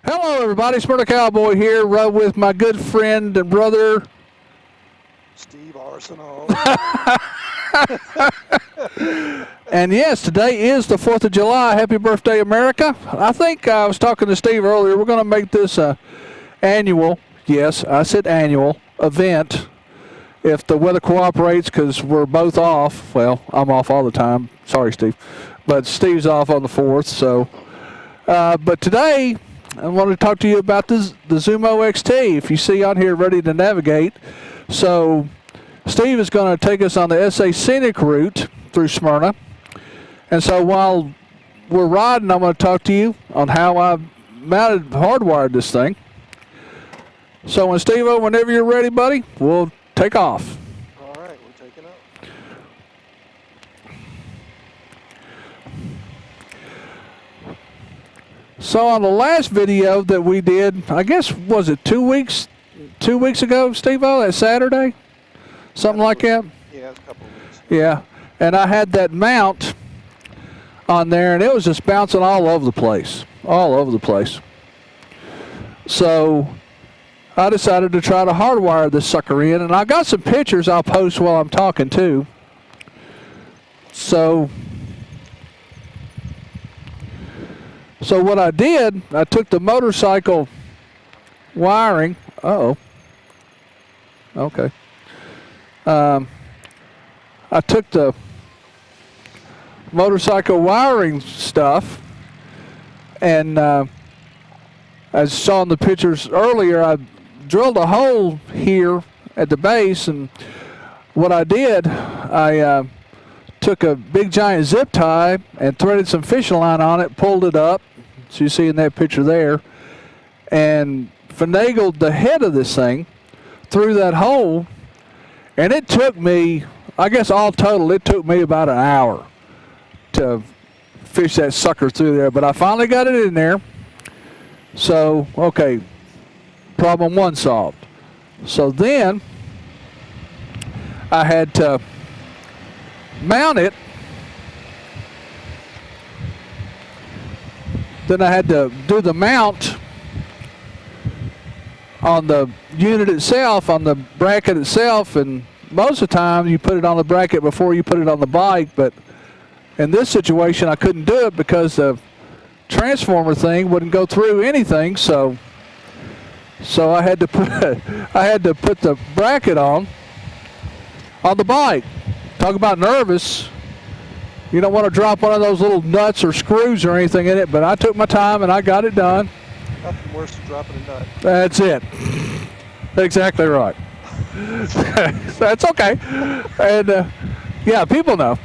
Hello, everybody. Smyrna Cowboy here, right with my good friend and brother, Steve Arsenal. And yes, today is the 4th of July. Happy birthday, America. I think I was talking to Steve earlier. We're going to make this a annual, yes, I said annual, event if the weather cooperates, because we're both off. Well, I'm off all the time. Sorry, Steve. But Steve's off on the 4th. So, but today, I want to talk to you about the Zumo XT, if you see on here, ready to navigate. So Steve is going to take us on the SA Scenic route through Smyrna. And so while we're riding, I'm going to talk to you on how I hardwired this thing. So when Steve-O, whenever you're ready, buddy, we'll take off. All right, we're taking up. So on the last video that we did, I guess, was it 2 weeks ago, Steve-O, that Saturday? Something like that? Yeah, it's a couple of weeks. Yeah, and I had that mount on there, and it was just bouncing all over the place. So I decided to try to hardwire this sucker in, and I got some pictures I'll post while I'm talking too. So what I did, I took the motorcycle wiring. Okay. I took the motorcycle wiring stuff, and as you saw in the pictures earlier, I drilled a hole here at the base, and what I did, I took a big giant zip tie and threaded some fishing line on it, pulled it up, so you see in that picture there, and finagled the head of this thing through that hole, and it took me, I guess all total, it took me about an hour to fish that sucker through there, but I finally got it in there. So, okay, problem one solved. So then I had to mount it. Then I had to do the mount on the unit itself, on the bracket itself, and most of the time you put it on the bracket before you put it on the bike, but in this situation I couldn't do it because the transformer thing wouldn't go through anything, so I had to put the bracket on the bike. Talk about nervous. You don't want to drop one of those little nuts or screws or anything in it, but I took my time and I got it done. Nothing worse than dropping a nut. That's it. Exactly right. That's okay. And yeah, people know.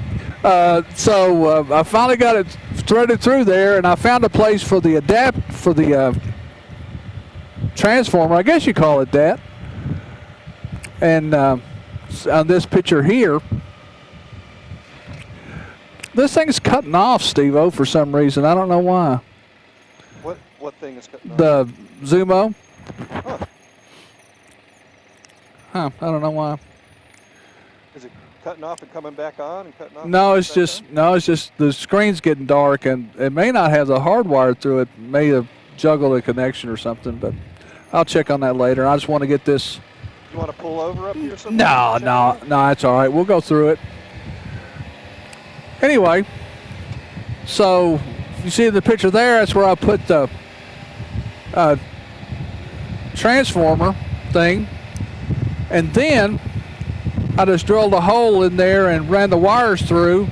So I finally got it threaded through there, and I found a place for the transformer. I guess you call it that. And on this picture here, this thing is cutting off, Steve-O, for some reason. I don't know why. What thing is cutting off? The Zumo. Huh. I don't know why. Is it cutting off and coming back on and cutting off? No, it's just the screen's getting dark, and it may not have the hardwire through it. It may have juggled a connection or something, but I'll check on that later. I just want to get this. You want to pull over up here or something? No, that's all right. We'll go through it. Anyway, so you see the picture there, that's where I put the transformer thing, and then I just drilled a hole in there and ran the wires through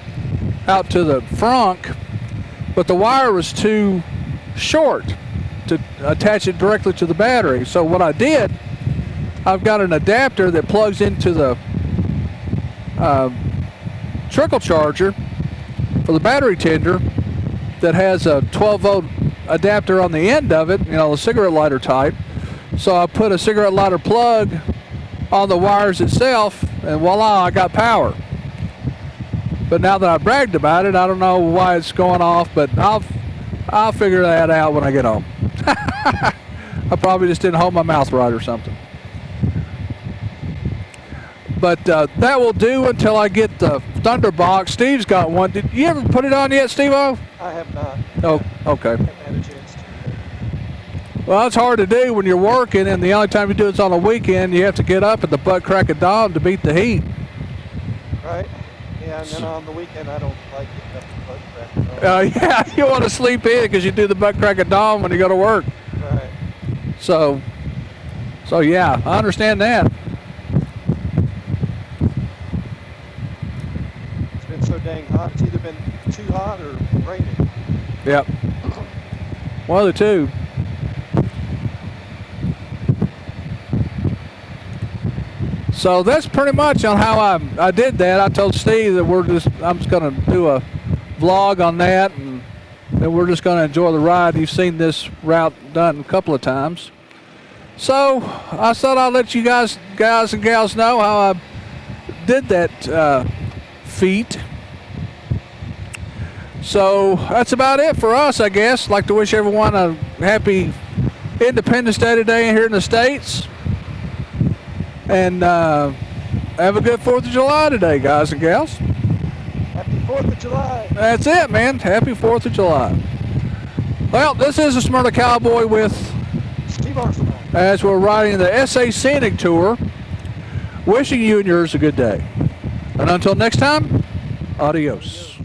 out to the frunk, but the wire was too short to attach it directly to the battery. So what I did, I've got an adapter that plugs into the trickle charger for the battery tender that has a 12-volt adapter on the end of it, you know, the cigarette lighter type. So I put a cigarette lighter plug on the wires itself, and voila, I got power. But now that I bragged about it, I don't know why it's going off, but I'll figure that out when I get home. I probably just didn't hold my mouth right or something. But that will do until I get the Thunderbox. Steve's got one. Did you ever put it on yet, Steve-O? I have not. Oh, okay. I haven't had a chance to. Well, it's hard to do when you're working, and the only time you do it's on a weekend. You have to get up at the butt crack of dawn to beat the heat. Right. Yeah, and then on the weekend, I don't like getting up at the butt crack of dawn. Yeah, you want to sleep in because you do the butt crack of dawn when you go to work. Right. So yeah, I understand that. It's been so dang hot. It's either been too hot or raining. Yep. One of the two. So that's pretty much on how I did that. I told Steve that I'm just going to do a vlog on that, and then we're just going to enjoy the ride. You've seen this route done a couple of times. So I thought I'd let you guys and gals know how I did that feat. So that's about it for us, I guess. I'd like to wish everyone a happy Independence Day today here in the States. And have a good 4th of July today, guys and gals. Happy 4th of July. That's it, man. Happy 4th of July. Well, this is the Smyrna Cowboy with Steve Arsenal. as we're riding the SA Scenic Tour. Wishing you and yours a good day. And until next time, adios.